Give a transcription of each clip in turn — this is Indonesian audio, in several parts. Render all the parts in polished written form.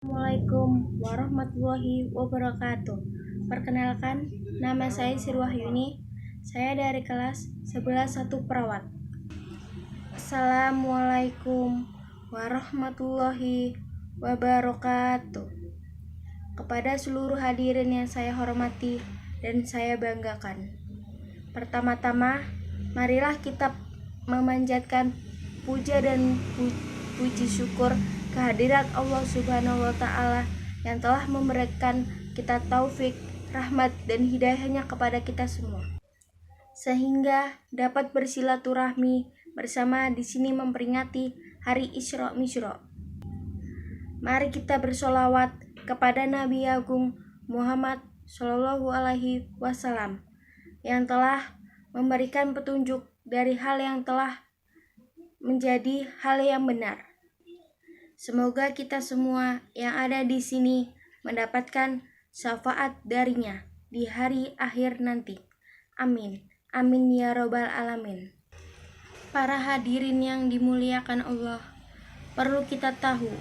Assalamualaikum warahmatullahi wabarakatuh. Perkenalkan, nama saya Sri Wahyuni. Saya dari kelas 11 Perawat. Assalamualaikum warahmatullahi wabarakatuh. Kepada seluruh hadirin yang saya hormati dan saya banggakan. Pertama-tama, marilah kita memanjatkan puja dan puji syukur kehadirat Allah Subhanahu wa Ta'ala yang telah memberikan kita taufik, rahmat, dan hidayahnya kepada kita semua, sehingga dapat bersilaturahmi bersama di sini memperingati hari Isra Mi'raj. Mari kita bersolawat kepada Nabi Agung Muhammad Shallallahu Alaihi Wasallam yang telah memberikan petunjuk dari hal yang telah menjadi hal yang benar. Semoga kita semua yang ada di sini mendapatkan syafaat darinya di hari akhir nanti. Amin. Amin ya robbal alamin. Para hadirin yang dimuliakan Allah, perlu kita tahu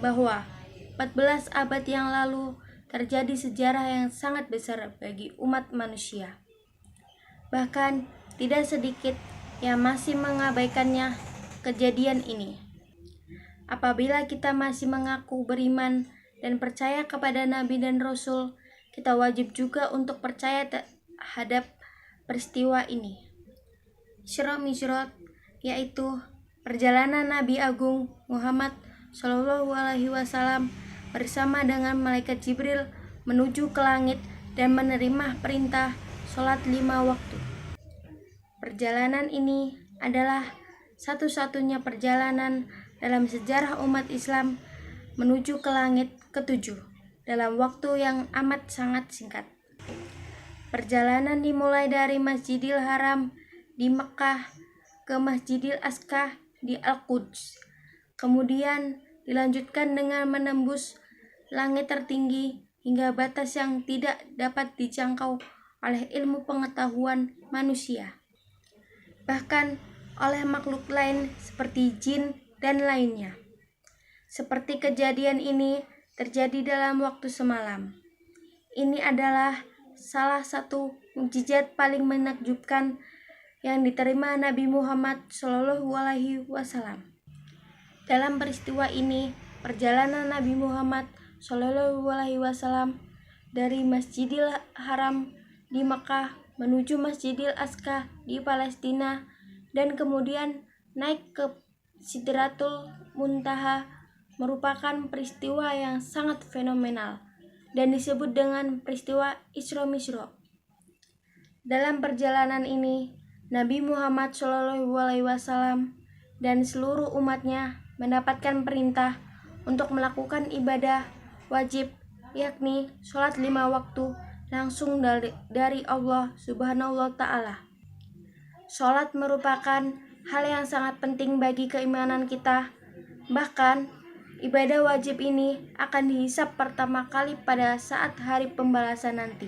bahwa 14 abad yang lalu terjadi sejarah yang sangat besar bagi umat manusia. Bahkan tidak sedikit yang masih mengabaikannya kejadian ini. Apabila kita masih mengaku beriman dan percaya kepada Nabi dan Rasul, kita wajib juga untuk percaya terhadap peristiwa ini. Isra Mi'raj yaitu perjalanan Nabi Agung Muhammad Shallallahu Alaihi Wasallam bersama dengan malaikat Jibril menuju ke langit dan menerima perintah sholat 5 waktu. Perjalanan ini adalah satu-satunya perjalanan dalam sejarah umat Islam menuju ke langit ketujuh dalam waktu yang amat sangat singkat. Perjalanan dimulai dari Masjidil Haram di Mekah ke Masjidil Aqsa di Al-Quds. Kemudian dilanjutkan dengan menembus langit tertinggi hingga batas yang tidak dapat dijangkau oleh ilmu pengetahuan manusia, bahkan oleh makhluk lain seperti jin dan lainnya. Seperti kejadian ini terjadi dalam waktu semalam. Ini adalah salah satu mukjizat paling menakjubkan yang diterima Nabi Muhammad Shallallahu Alaihi Wasallam. Dalam peristiwa ini, perjalanan Nabi Muhammad Shallallahu Alaihi Wasallam dari Masjidil Haram di Mekah menuju Masjidil Aqsa di Palestina dan kemudian naik ke Sidratul Muntaha merupakan peristiwa yang sangat fenomenal dan disebut dengan peristiwa Isra Mi'raj. Dalam perjalanan ini, Nabi Muhammad SAW dan seluruh umatnya mendapatkan perintah untuk melakukan ibadah wajib, yakni sholat 5 waktu langsung dari Allah Subhanahu wa Ta'ala. Sholat merupakan hal yang sangat penting bagi keimanan kita. Bahkan, ibadah wajib ini akan dihisab pertama kali pada saat hari pembalasan nanti.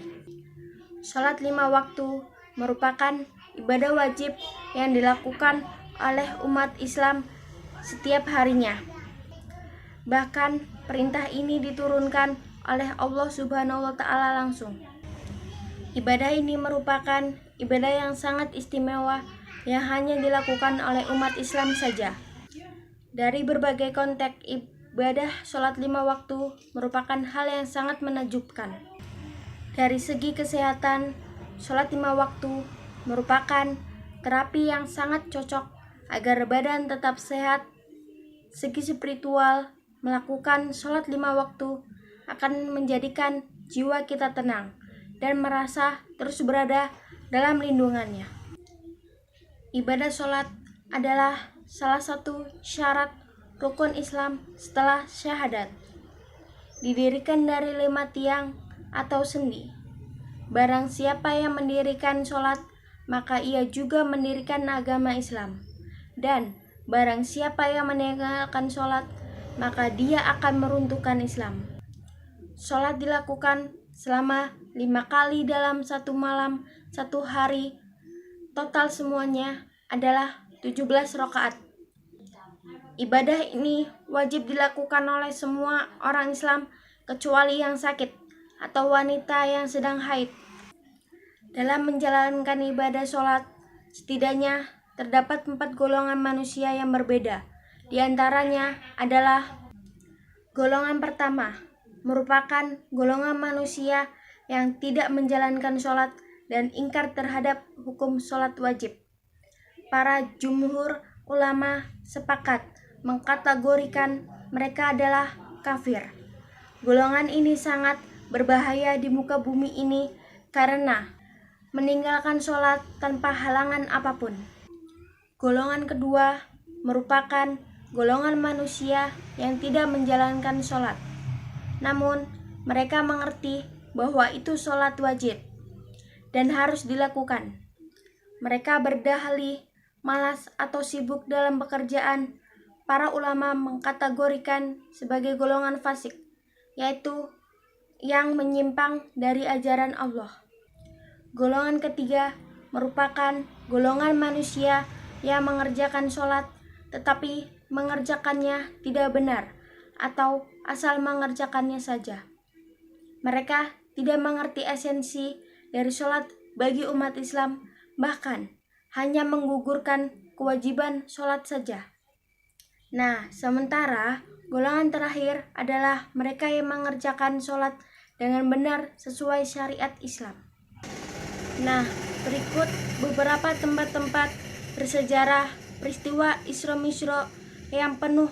Sholat 5 waktu merupakan ibadah wajib yang dilakukan oleh umat Islam setiap harinya. Bahkan, perintah ini diturunkan oleh Allah Subhanahu wa Ta'ala langsung. Ibadah ini merupakan ibadah yang sangat istimewa yang hanya dilakukan oleh umat Islam saja. Dari berbagai konteks, ibadah sholat 5 waktu merupakan hal yang sangat menakjubkan. Dari segi kesehatan, sholat 5 waktu merupakan terapi yang sangat cocok agar badan tetap sehat. Segi spiritual, melakukan sholat 5 waktu akan menjadikan jiwa kita tenang dan merasa terus berada dalam lindungannya. Ibadah sholat adalah salah satu syarat rukun Islam setelah syahadat. Didirikan dari 5 tiang atau sendi. Barang siapa yang mendirikan sholat, maka ia juga mendirikan agama Islam. Dan barang siapa yang meninggalkan sholat, maka dia akan meruntuhkan Islam. Sholat dilakukan selama 5 kali dalam 1 malam, 1 hari. Total semuanya adalah 17 rakaat. Ibadah ini wajib dilakukan oleh semua orang Islam kecuali yang sakit atau wanita yang sedang haid. Dalam menjalankan ibadah sholat, setidaknya terdapat 4 golongan manusia yang berbeda. Di antaranya adalah golongan pertama, merupakan golongan manusia yang tidak menjalankan sholat dan ingkar terhadap hukum sholat wajib. Para jumhur ulama sepakat mengkategorikan mereka adalah kafir. Golongan ini sangat berbahaya di muka bumi ini karena meninggalkan sholat tanpa halangan apapun. Golongan kedua merupakan golongan manusia yang tidak menjalankan sholat. Namun, mereka mengerti bahwa itu sholat wajib dan harus dilakukan. Mereka berdalih malas atau sibuk dalam pekerjaan. Para ulama mengkategorikan sebagai golongan fasik, yaitu yang menyimpang dari ajaran Allah. Golongan ketiga merupakan golongan manusia yang mengerjakan sholat tetapi mengerjakannya tidak benar atau asal mengerjakannya saja. Mereka tidak mengerti esensi dari sholat bagi umat Islam, bahkan hanya menggugurkan kewajiban sholat saja. Nah, sementara golongan terakhir adalah mereka yang mengerjakan sholat dengan benar sesuai syariat Islam. Nah, berikut beberapa tempat-tempat bersejarah peristiwa Isra Mi'raj yang penuh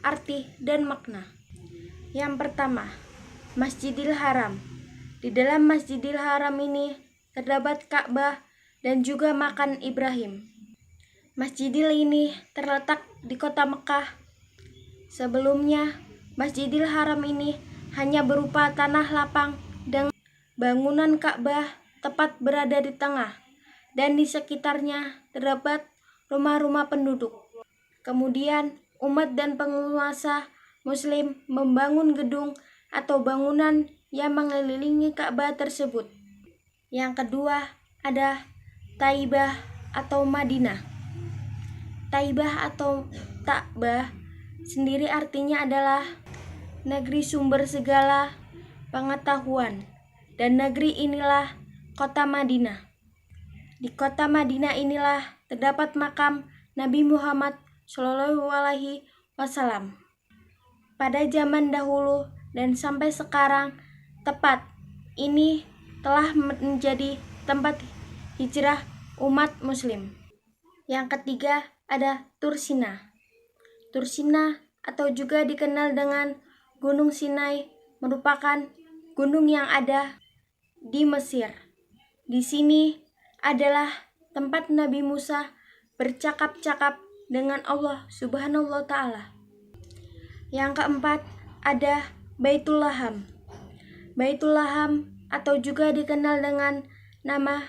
arti dan makna. Yang pertama, Masjidil Haram. Di dalam Masjidil Haram ini terdapat Ka'bah dan juga makam Ibrahim. Masjidil ini terletak di kota Mekah. Sebelumnya, Masjidil Haram ini hanya berupa tanah lapang dan bangunan Ka'bah tepat berada di tengah dan di sekitarnya terdapat rumah-rumah penduduk. Kemudian, umat dan penguasa Muslim membangun gedung atau bangunan yang mengelilingi Ka'bah tersebut. Yang kedua, ada Taibah atau Madinah. Taibah atau Ta'bah sendiri artinya adalah negeri sumber segala pengetahuan, dan negeri inilah kota Madinah. Di kota Madinah inilah terdapat makam Nabi Muhammad SAW. Pada zaman dahulu dan sampai sekarang, tepat ini telah menjadi tempat hijrah umat Muslim. Yang ketiga ada Tursina. Tursina atau juga dikenal dengan Gunung Sinai merupakan gunung yang ada di Mesir. Di sini adalah tempat Nabi Musa bercakap-cakap dengan Allah Subhanahu wa Ta'ala. Yang keempat ada Baitul Laham. Baitul Laham atau juga dikenal dengan nama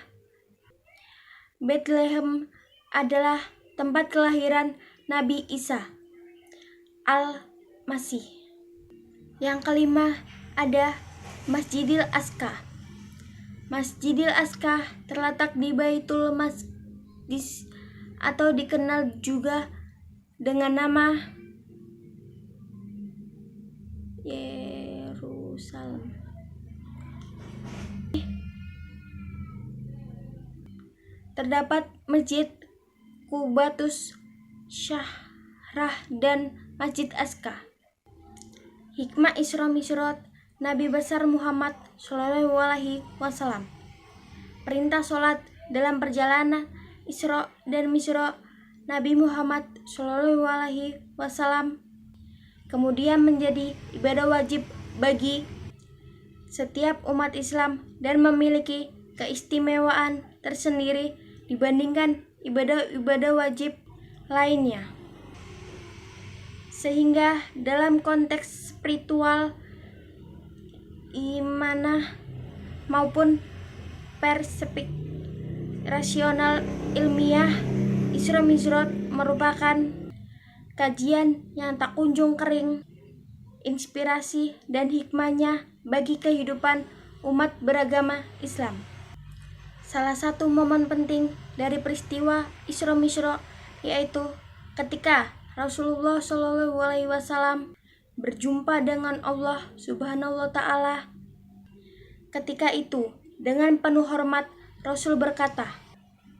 Bethlehem adalah tempat kelahiran Nabi Isa Al-Masih. Yang kelima ada Masjidil Aqsa. Masjidil Aqsa terletak di Baitul Maqdis atau dikenal juga dengan nama Yerusalem. Terdapat Masjid Qubatus Syahrah dan Masjid Aqsa. Hikmah Isra Mi'raj Nabi besar Muhammad SAW. Perintah sholat dalam perjalanan Isra dan Mi'raj Nabi Muhammad SAW kemudian menjadi ibadah wajib bagi setiap umat Islam dan memiliki keistimewaan tersendiri dibandingkan ibadah-ibadah wajib lainnya. Sehingga dalam konteks spiritual, imanah maupun perspektif rasional ilmiah, Isra Mi'raj merupakan kajian yang tak kunjung kering, inspirasi dan hikmahnya bagi kehidupan umat beragama Islam. Salah satu momen penting dari peristiwa Isra Mi'raj yaitu ketika Rasulullah Shallallahu Alaihi Wasallam berjumpa dengan Allah Subhanahu wa Ta'ala. Ketika itu, dengan penuh hormat, Rasul berkata,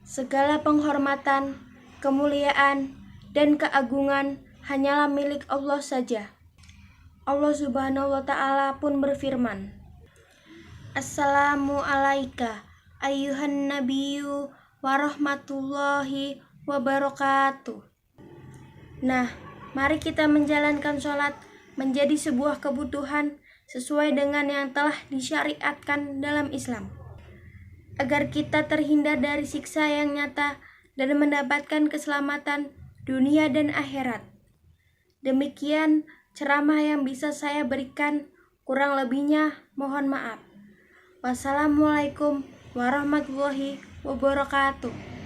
"Segala penghormatan, kemuliaan, dan keagungan hanyalah milik Allah saja." Allah Subhanahu wa Ta'ala pun berfirman, "Assalamu alaika ayyuhan nabiyyu warahmatullahi wabarakatuh." Nah, mari kita menjalankan sholat menjadi sebuah kebutuhan sesuai dengan yang telah disyariatkan dalam Islam, agar kita terhindar dari siksa yang nyata dan mendapatkan keselamatan dunia dan akhirat. Demikian ceramah yang bisa saya berikan, kurang lebihnya mohon maaf. Wassalamualaikum warahmatullahi wabarakatuh.